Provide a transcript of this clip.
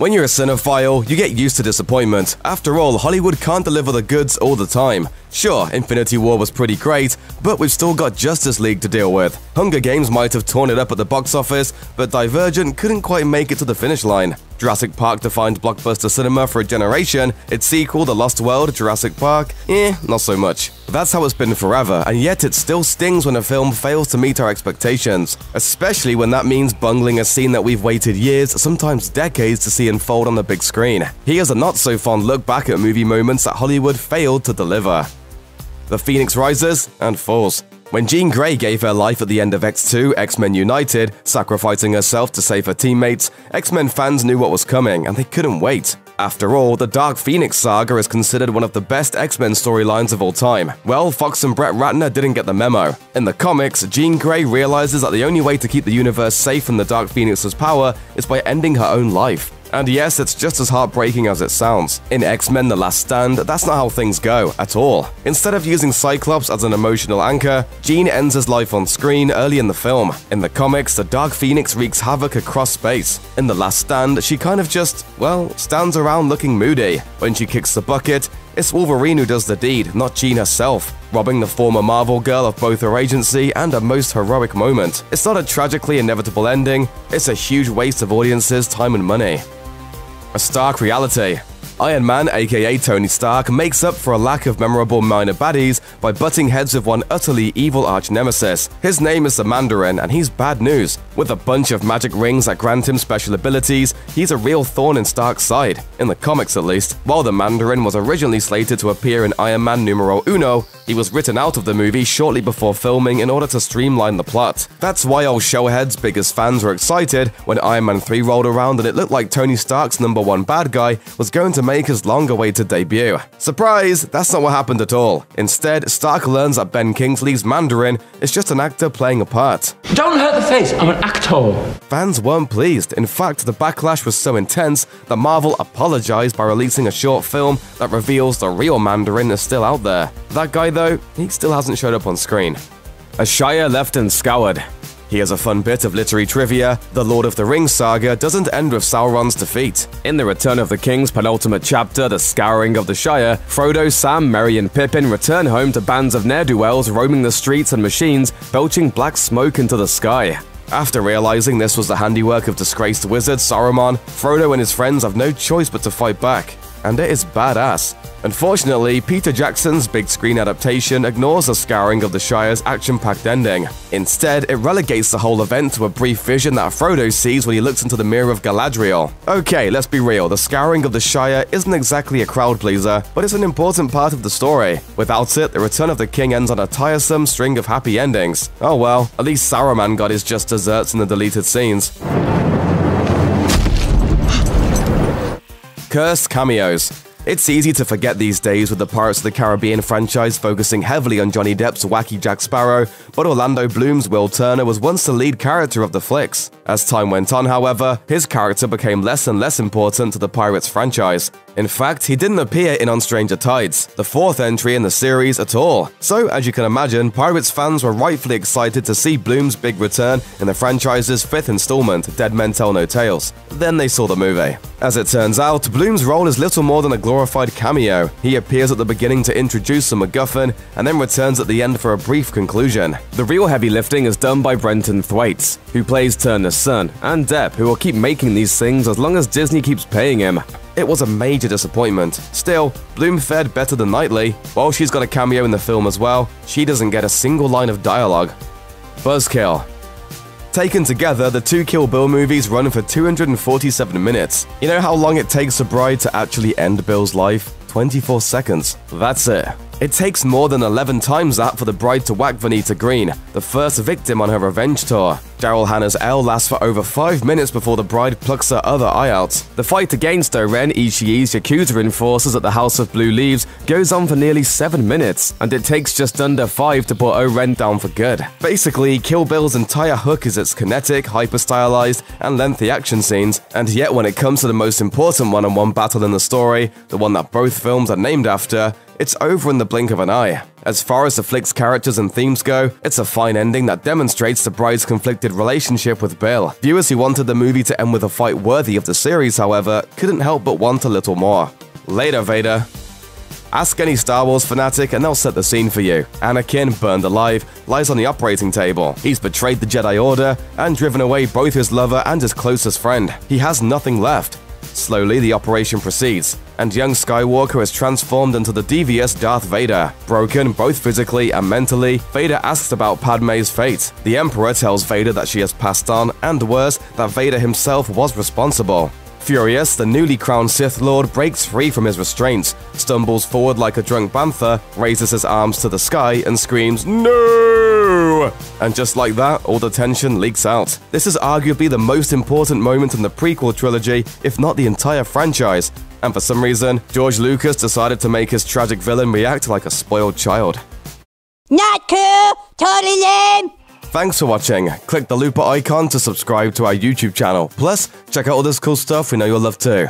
When you're a cinephile, you get used to disappointment. After all, Hollywood can't deliver the goods all the time. Sure, Infinity War was pretty great, but we've still got Justice League to deal with. Hunger Games might have torn it up at the box office, but Divergent couldn't quite make it to the finish line. Jurassic Park defined blockbuster cinema for a generation. Its sequel, The Lost World, Jurassic Park, not so much. That's how it's been forever, and yet it still stings when a film fails to meet our expectations. Especially when that means bungling a scene that we've waited years, sometimes decades, to see unfold on the big screen. Here's a not-so-fond look back at movie moments that Hollywood failed to deliver. The Phoenix rises and falls. When Jean Grey gave her life at the end of X2, X-Men United, sacrificing herself to save her teammates, X-Men fans knew what was coming, and they couldn't wait. After all, the Dark Phoenix saga is considered one of the best X-Men storylines of all time. Well, Fox and Brett Ratner didn't get the memo. In the comics, Jean Grey realizes that the only way to keep the universe safe from the Dark Phoenix's power is by ending her own life. And yes, it's just as heartbreaking as it sounds. In X-Men The Last Stand, that's not how things go, at all. Instead of using Cyclops as an emotional anchor, Jean ends his life on screen early in the film. In the comics, the Dark Phoenix wreaks havoc across space. In The Last Stand, she kind of just, well, stands around looking moody. When she kicks the bucket, it's Wolverine who does the deed, not Jean herself, robbing the former Marvel girl of both her agency and a most heroic moment. It's not a tragically inevitable ending, it's a huge waste of audiences' time and money. A stark reality. Iron Man, aka Tony Stark, makes up for a lack of memorable minor baddies by butting heads with one utterly evil arch-nemesis. His name is the Mandarin, and he's bad news. With a bunch of magic rings that grant him special abilities, he's a real thorn in Stark's side, in the comics at least. While the Mandarin was originally slated to appear in Iron Man numero uno, he was written out of the movie shortly before filming in order to streamline the plot. That's why all showheads' biggest fans were excited when Iron Man 3 rolled around and it looked like Tony Stark's #1 bad guy was going to make his long-awaited debut. Surprise! That's not what happened at all. Instead, Stark learns that Ben Kingsley's Mandarin is just an actor playing a part. Don't hurt the face, I'm an actor. Fans weren't pleased. In fact, the backlash was so intense that Marvel apologized by releasing a short film that reveals the real Mandarin is still out there. That guy, though, he still hasn't showed up on screen. A Shire left unscoured. Here's a fun bit of literary trivia. The Lord of the Rings saga doesn't end with Sauron's defeat. In The Return of the King's penultimate chapter, The Scouring of the Shire, Frodo, Sam, Merry, and Pippin return home to bands of ne'er-do-wells roaming the streets and machines, belching black smoke into the sky. After realizing this was the handiwork of disgraced wizard Saruman, Frodo and his friends have no choice but to fight back. And it is badass. Unfortunately, Peter Jackson's big screen adaptation ignores the Scouring of the Shire's action-packed ending. Instead, it relegates the whole event to a brief vision that Frodo sees when he looks into the Mirror of Galadriel. Okay, let's be real, the Scouring of the Shire isn't exactly a crowd-pleaser, but it's an important part of the story. Without it, the Return of the King ends on a tiresome string of happy endings. Oh well, at least Saruman got his just desserts in the deleted scenes. Cursed cameos. It's easy to forget these days with the Pirates of the Caribbean franchise focusing heavily on Johnny Depp's wacky Jack Sparrow, but Orlando Bloom's Will Turner was once the lead character of the flicks. As time went on, however, his character became less and less important to the Pirates franchise. In fact, he didn't appear in On Stranger Tides, the fourth entry in the series, at all. So, as you can imagine, Pirates fans were rightfully excited to see Bloom's big return in the franchise's fifth installment, Dead Men Tell No Tales. Then they saw the movie. As it turns out, Bloom's role is little more than a glorified cameo. He appears at the beginning to introduce a MacGuffin, and then returns at the end for a brief conclusion. The real heavy lifting is done by Brenton Thwaites, who plays Turner's son, and Depp, who will keep making these things as long as Disney keeps paying him. It was a major disappointment. Still, Bloom fared better than Knightley. While she's got a cameo in the film as well, she doesn't get a single line of dialogue. Buzzkill. Taken together, the two Kill Bill movies run for 247 minutes. You know how long it takes a bride to actually end Bill's life? 24 seconds. That's it. It takes more than 11 times that for the bride to whack Vernita Green, the first victim on her revenge tour. Daryl Hannah's L lasts for over 5 minutes before the bride plucks her other eye out. The fight against O-Ren Ishii's Yakuza enforcers at the House of Blue Leaves goes on for nearly 7 minutes, and it takes just under 5 to put O-Ren down for good. Basically, Kill Bill's entire hook is its kinetic, hyper-stylized, and lengthy action scenes, and yet when it comes to the most important one-on-one battle in the story, the one that both films are named after, it's over in the blink of an eye. As far as the flick's characters and themes go, it's a fine ending that demonstrates the bride's conflicted relationship with Bill. Viewers who wanted the movie to end with a fight worthy of the series, however, couldn't help but want a little more. Later, Vader. Ask any Star Wars fanatic and they'll set the scene for you. Anakin, burned alive, lies on the operating table. He's betrayed the Jedi Order and driven away both his lover and his closest friend. He has nothing left. Slowly, the operation proceeds, and young Skywalker is transformed into the devious Darth Vader. Broken both physically and mentally, Vader asks about Padmé's fate. The Emperor tells Vader that she has passed on, and worse, that Vader himself was responsible. Furious, the newly crowned Sith Lord breaks free from his restraints, stumbles forward like a drunk panther, raises his arms to the sky, and screams, "No!" And just like that, all the tension leaks out. This is arguably the most important moment in the prequel trilogy, if not the entire franchise, and for some reason, George Lucas decided to make his tragic villain react like a spoiled child. Not cool! Totally lame! Thanks for watching. Click the looper icon to subscribe to our YouTube channel. Plus, check out all this cool stuff we know you'll love too.